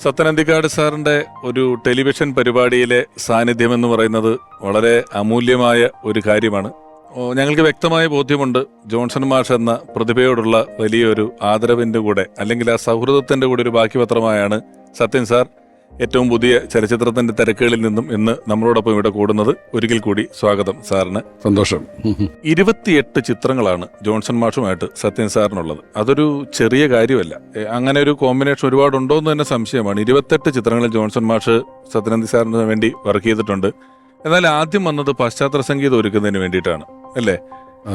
സത്യനന്ദിക്കാട് സാറിന്റെ ഒരു ടെലിവിഷൻ പരിപാടിയിലെ സാന്നിധ്യം എന്ന് പറയുന്നത് വളരെ അമൂല്യമായ ഒരു കാര്യമാണ്. ഞങ്ങൾക്ക് വ്യക്തമായ ബോധ്യമുണ്ട്, ജോൺസൺ മാഷ് എന്ന പ്രതിഭയോടുള്ള വലിയൊരു ആദരവിന്റെ കൂടെ അല്ലെങ്കിൽ ആ സൗഹൃദത്തിന്റെ കൂടെ ഒരു ബാക്കി പത്രമായാണ് സത്യൻ സാർ ഏറ്റവും പുതിയ ചലച്ചിത്രത്തിന്റെ തിരക്കുകളിൽ നിന്നും ഇന്ന് നമ്മളോടൊപ്പം ഇവിടെ കൂടുന്നത്. ഒരിക്കൽ കൂടി സ്വാഗതം സാറിന്. സന്തോഷം. 28 ചിത്രങ്ങളാണ് ജോൺസൺ മാഷുമായിട്ട് സത്യൻ സാറിനുള്ളത്. അതൊരു ചെറിയ കാര്യമല്ല. അങ്ങനെ ഒരു കോമ്പിനേഷൻ ഒരുപാടുണ്ടോ എന്ന് തന്നെ സംശയമാണ്. 28 ചിത്രങ്ങളിൽ ജോൺസൺ മാഷ് സത്യനന്ദി സാറിന് വേണ്ടി വർക്ക് ചെയ്തിട്ടുണ്ട്. എന്നാൽ ആദ്യം വന്നത് പശ്ചാത്തല സംഗീതം ഒരുക്കുന്നതിന് വേണ്ടിയിട്ടാണ്, അല്ലേ?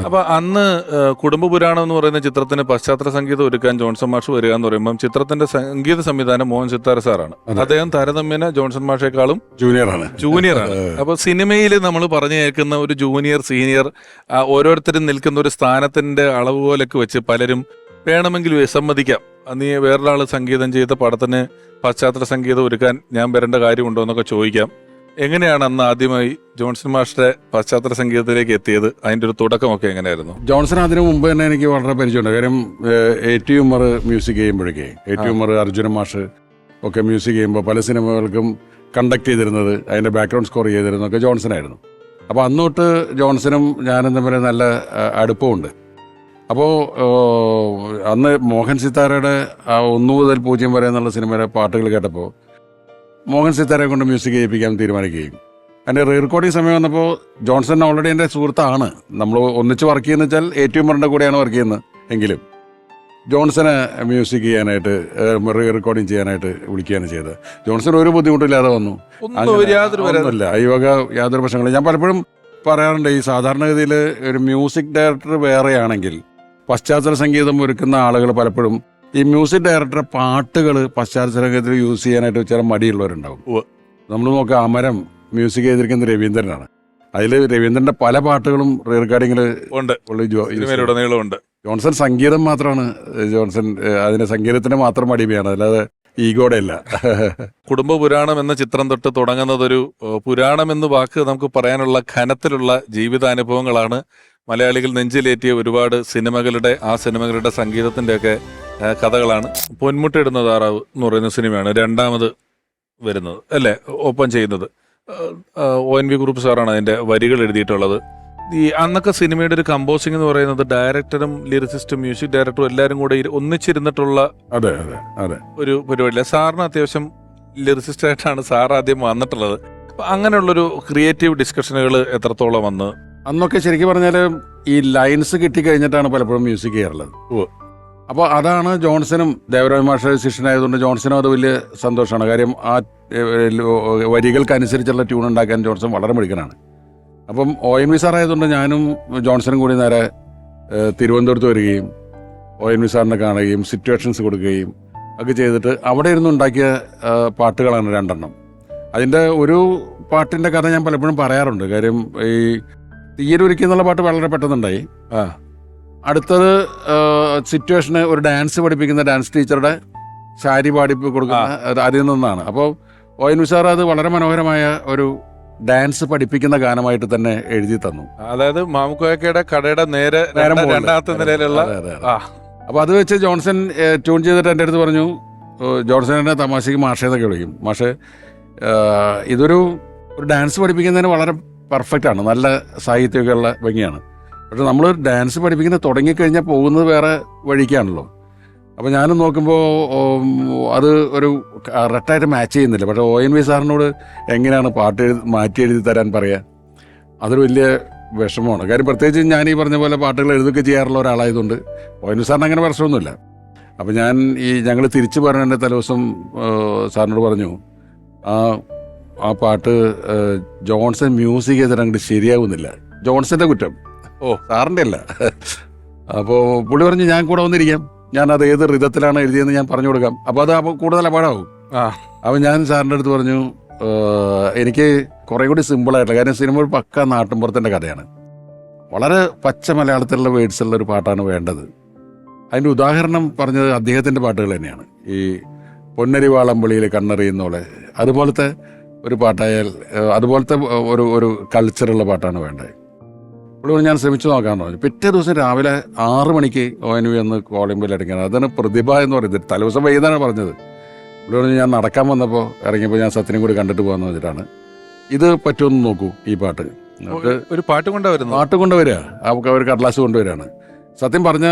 അപ്പൊ അന്ന് കുടുംബ പുരാണം എന്ന് പറയുന്ന ചിത്രത്തിന് പശ്ചാത്തല സംഗീതം ഒരുക്കാൻ ജോൺസൺ മാഷ് വരിക എന്ന് പറയുമ്പോൾ ചിത്രത്തിന്റെ സംഗീത സംവിധാനം മോഹൻ സിത്താര സാറാണ്. അദ്ദേഹം താരതമ്യേന ജോൺസൺ മാഷേക്കാളും ജൂനിയറാണ്. അപ്പൊ സിനിമയിൽ നമ്മൾ പറഞ്ഞു കേൾക്കുന്ന ഒരു ജൂനിയർ സീനിയർ ഓരോരുത്തരും നിൽക്കുന്ന ഒരു സ്ഥാനത്തിന്റെ അളവ് പോലൊക്കെ വെച്ച് പലരും വേണമെങ്കിൽ വിസമ്മതിക്കാം. നീ വേറൊരാൾ സംഗീതം ചെയ്ത പടത്തിന് പശ്ചാത്തല സംഗീതം ഒരുക്കാൻ ഞാൻ വരേണ്ട കാര്യമുണ്ടോ എന്നൊക്കെ ചോദിക്കാം. എങ്ങനെയാണ് അന്ന് ആദ്യമായി ജോൺസൺ മാഷിന്റെ പശ്ചാത്തല സംഗീതത്തിലേക്ക് എത്തിയത്? അതിന്റെ ഒരു തുടക്കമൊക്കെ എങ്ങനെയായിരുന്നു? ജോൺസൺ അതിനു മുമ്പ് തന്നെ എനിക്ക് വളരെ പരിചയമുണ്ട്. കാര്യം A.T. ഉമ്മർ മ്യൂസിക് ചെയ്യുമ്പോഴേക്കേ A.T. ഉമ്മർ, അർജുന മാഷ് ഒക്കെ മ്യൂസിക് ചെയ്യുമ്പോൾ പല സിനിമകൾക്കും കണ്ടക്ട് ചെയ്തിരുന്നത്, അതിന്റെ ബാക്ക്ഗ്രൗണ്ട് സ്കോർ ചെയ്തിരുന്നതൊക്കെ ജോൺസനായിരുന്നു. അപ്പോൾ അന്നോട്ട് ജോൺസനും ഞാനും തമ്മിൽ നല്ല അടുപ്പമുണ്ട്. അപ്പോൾ അന്ന് മോഹൻ സിത്താരയുടെ 1 മുതൽ 0 വരെ എന്നുള്ള സിനിമയിലെ പാട്ടുകൾ കേട്ടപ്പോൾ മോഹൻ സിത്താരയെ കൊണ്ട് മ്യൂസിക് ചെയ്യിപ്പിക്കാൻ തീരുമാനിക്കുകയും എൻ്റെ റീ റെക്കോർഡിങ് സമയം വന്നപ്പോൾ ജോൺസൺ ഓൾറെഡി എൻ്റെ സുഹൃത്താണ്. നമ്മൾ ഒന്നിച്ച് വർക്ക് ചെയ്യുന്ന വെച്ചാൽ A.T. ഉമ്മറിൻ്റെ കൂടെയാണ് വർക്ക് ചെയ്യുന്നത്. എങ്കിലും ജോൺസനെ മ്യൂസിക് ചെയ്യാനായിട്ട് റീ റെക്കോർഡിങ് ചെയ്യാനായിട്ട് വിളിക്കുകയാണ് ചെയ്തത്. ജോൺസൺ ഒരു ബുദ്ധിമുട്ടില്ലാതെ വന്നു. ഒന്നുമില്ല, ഈ വക യാതൊരു പ്രശ്നങ്ങളും. ഞാൻ പലപ്പോഴും പറയാറുണ്ട്, ഈ സാധാരണഗതിയിൽ ഒരു മ്യൂസിക് ഡയറക്ടർ വേറെയാണെങ്കിൽ പശ്ചാത്തല സംഗീതം ഒരുക്കുന്ന ആളുകൾ പലപ്പോഴും ഈ മ്യൂസിക് ഡയറക്ടറെ പാട്ടുകൾ പശ്ചാത്തല സംഗീതത്തിൽ യൂസ് ചെയ്യാനായിട്ട് ചില മടിയുള്ളവരുണ്ടാവും. നമ്മൾ നോക്കുക, അമരം മ്യൂസിക് ചെയ്തിരിക്കുന്ന രവീന്ദ്രനാണ്. അതിൽ രവീന്ദ്രന്റെ പല പാട്ടുകളും റീ റെക്കോർഡിങ്ങിൽ ഉണ്ട്. ജോൺസൺ സംഗീതം മാത്രമാണ്. ജോൺസൺ അതിന്റെ സംഗീതത്തിന് മാത്രം അടിമയാണ്, അല്ലാതെ ഈഗോടെ അല്ല. കുടുംബ പുരാണം എന്ന ചിത്രം തൊട്ട് തുടങ്ങുന്നതൊരു പുരാണം എന്ന് വാക്ക് നമുക്ക് പറയാനുള്ള ഘനത്തിലുള്ള ജീവിതാനുഭവങ്ങളാണ്. മലയാളികൾ നെഞ്ചിലേറ്റിയ ഒരുപാട് ആ സിനിമകളുടെ സംഗീതത്തിന്റെയൊക്കെ കഥകളാണ്. പൊന്മുട്ടയിടുന്ന താറാവ് എന്ന് പറയുന്ന സിനിമയാണ് രണ്ടാമത് വരുന്നത്, അല്ലേ? ഒപ്പം ചെയ്യുന്നത് ONV കുറുപ്പ് സാറാണ് അതിന്റെ വരികൾ എഴുതിയിട്ടുള്ളത്. ഈ അന്നൊക്കെ സിനിമയുടെ ഒരു കമ്പോസിംഗ് എന്ന് പറയുന്നത് ഡയറക്ടറും ലിറിസിസ്റ്റും മ്യൂസിക് ഡയറക്ടറും എല്ലാവരും കൂടെ ഒന്നിച്ചിരുന്നിട്ടുള്ള ഒരു പരിപാടിയില്ല. സാറിന് അത്യാവശ്യം ലിറിസിസ്റ്റ് ആയിട്ടാണ് സാർ ആദ്യം വന്നിട്ടുള്ളത്. അങ്ങനെയുള്ളൊരു ക്രിയേറ്റീവ് ഡിസ്കഷനുകൾ എത്രത്തോളം വന്ന്? അന്നൊക്കെ ശരിക്കും പറഞ്ഞാൽ ഈ ലൈൻസ് കിട്ടിക്കഴിഞ്ഞിട്ടാണ് പലപ്പോഴും മ്യൂസിക് ചെയ്യാറുള്ളത്. അപ്പോൾ അതാണ് ജോൺസനും, ദേവരാജ് മാഷ ശിഷ്യനായതുകൊണ്ട് ജോൺസനും അത് വലിയ സന്തോഷമാണ്. കാര്യം ആ വരികൾക്കനുസരിച്ചുള്ള ട്യൂൺ ഉണ്ടാക്കാൻ ജോൺസൺ വളരെ മിടുക്കനാണ്. അപ്പം ONV സാർ ആയതുകൊണ്ട് ഞാനും ജോൺസനും കൂടി നേരെ തിരുവനന്തപുരത്ത് വരികയും ONV സാറിനെ കാണുകയും സിറ്റുവേഷൻസ് കൊടുക്കുകയും ഒക്കെ ചെയ്തിട്ട് അവിടെ ഇരുന്ന് ഉണ്ടാക്കിയ പാട്ടുകളാണ് 2 എണ്ണം. അതിൻ്റെ ഒരു പാട്ടിൻ്റെ കഥ ഞാൻ പലപ്പോഴും പറയാറുണ്ട്. കാര്യം ഈ തീരൊരുക്കി എന്നുള്ള പാട്ട് വളരെ പെട്ടെന്നുണ്ടായി. അടുത്തത് സിറ്റുവേഷന് ഒരു ഡാൻസ് പഠിപ്പിക്കുന്ന ഡാൻസ് ടീച്ചറുടെ ശാരി പാടി കൊടുക്കുന്ന അതിൽ നിന്നാണ്. അപ്പോൾ ONV സാർ അത് വളരെ മനോഹരമായ ഒരു ഡാൻസ് പഠിപ്പിക്കുന്ന ഗാനമായിട്ട് തന്നെ എഴുതി തന്നു. അതായത് മാമുക്കോയക്കയുടെ കടയുടെ നേരെ രണ്ടാമത്തെ നിലയിലുള്ള. അപ്പോൾ അത് വെച്ച് ജോൺസൺ ട്യൂൺ ചെയ്തിട്ട് എൻ്റെ അടുത്ത് പറഞ്ഞു, ജോൺസൺ എന്നെ തമാശയ്ക്ക് മാഷേന്നൊക്കെ വിളിക്കും, മാഷേ ഇതൊരു ഡാൻസ് പഠിപ്പിക്കുന്നതിന് വളരെ പെർഫെക്റ്റ് ആണ്, നല്ല സാഹിത്യമൊക്കെ ഉള്ള ഭംഗിയാണ്. പക്ഷെ നമ്മൾ ഡാൻസ് പഠിപ്പിക്കുന്നത് തുടങ്ങിക്കഴിഞ്ഞാൽ പോകുന്നത് വേറെ വഴിക്കാണല്ലോ. അപ്പോൾ ഞാനും നോക്കുമ്പോൾ അത് ഒരു കറക്റ്റായിട്ട് മാച്ച് ചെയ്യുന്നില്ല. പക്ഷേ ONV സാറിനോട് എങ്ങനെയാണ് പാട്ട് മാറ്റി എഴുതി തരാൻ പറയുക? അതൊരു വലിയ വിഷമമാണ്. കാര്യം പ്രത്യേകിച്ച് ഞാൻ ഈ പറഞ്ഞ പോലെ പാട്ടുകൾ എഴുതുകയൊക്കെ ചെയ്യാറുള്ള ഒരാളായതുകൊണ്ട് ONV സാറിന് അങ്ങനെ പ്രശ്നമൊന്നുമില്ല. അപ്പോൾ ഞങ്ങൾ തിരിച്ചു പറഞ്ഞതിൻ്റെ തലേദിവസം സാറിനോട് പറഞ്ഞു, ആ പാട്ട് ജോൺസൺ മ്യൂസിക് ചെയ്തിട്ട് അങ്ങോട്ട് ശരിയാവുന്നില്ല. ജോൺസന്റെ കുറ്റം, സാറിൻ്റെ അല്ല. അപ്പോൾ പുള്ളി പറഞ്ഞു, ഞാൻ കൂടെ വന്നിരിക്കാം, ഞാൻ അത് ഏത് റിതത്തിലാണ് എഴുതിയെന്ന് ഞാൻ പറഞ്ഞു കൊടുക്കാം, അപ്പോൾ അത് കൂടുതൽ അപകടമാവും. അപ്പോൾ ഞാൻ സാറിൻ്റെ അടുത്ത് പറഞ്ഞു, എനിക്ക് കുറേ കൂടി സിമ്പിളായിട്ടുള്ള കാര്യം, സിനിമ ഒരു പക്ക നാട്ടിൻപുറത്തിൻ്റെ കഥയാണ്, വളരെ പച്ച മലയാളത്തിലുള്ള വേർഡ്സുള്ള ഒരു പാട്ടാണ് വേണ്ടത്. അതിൻ്റെ ഉദാഹരണം പറഞ്ഞത് അദ്ദേഹത്തിൻ്റെ പാട്ടുകൾ തന്നെയാണ്. ഈ പൊന്നരിവാളമ്പളിയിൽ കണ്ണെറിയുന്നോളെ അതുപോലത്തെ ഒരു പാട്ടായാൽ, അതുപോലത്തെ ഒരു കൾച്ചറുള്ള പാട്ടാണ് വേണ്ടത്. അപ്പോൾ ഞാൻ ശ്രമിച്ചു നോക്കാമെന്ന് പറഞ്ഞു. പിറ്റേ ദിവസം രാവിലെ 6 മണിക്ക് ONV ഒന്ന് കോളിംബിൽ അടിക്കണം. അതാണ് പ്രതിഭ എന്ന് പറയുന്നത്. തലേദിവസം വൈകുന്നേരമാണ് പറഞ്ഞത്. ഇവിടെ പറഞ്ഞ് ഞാൻ നടക്കാൻ വന്നപ്പോൾ ഇറങ്ങിയപ്പോൾ ഞാൻ സത്യനും കൂടി കണ്ടിട്ട് പോകാമെന്ന് വെച്ചിട്ടാണ്. ഇത് പറ്റുമെന്ന് നോക്കൂ ഈ പാട്ട്. ഒരു പാട്ട് കൊണ്ടുവരുന്നു. പാട്ട് കൊണ്ടുവരിക, അവർ കടലാസ് കൊണ്ടുവരികയാണ്. സത്യം പറഞ്ഞ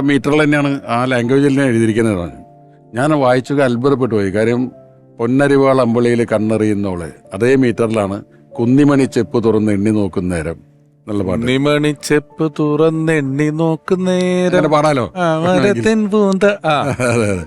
മീറ്ററിൽ തന്നെയാണ് ആ ലാംഗ്വേജിൽ തന്നെ എഴുതിയിരിക്കുന്നത് പറഞ്ഞു. ഞാൻ വായിച്ചൊക്കെ അത്ഭുതപ്പെട്ടു പോയി. കാര്യം പൊന്നരിവാൾ അമ്പളിയിൽ കണ്ണെറിയുന്നോള് അതേ മീറ്ററിലാണ് കുന്നിമണി ചെപ്പ് തുറന്ന് എണ്ണി നോക്കുന്നേരം എന്നുള്ള പാട്ട്. കുന്നിമണി ചെപ്പ് തുറന്നെണ്ണി നോക്കുന്നേരം പാടാലോ. പൂന്ത. അതെ അതെ.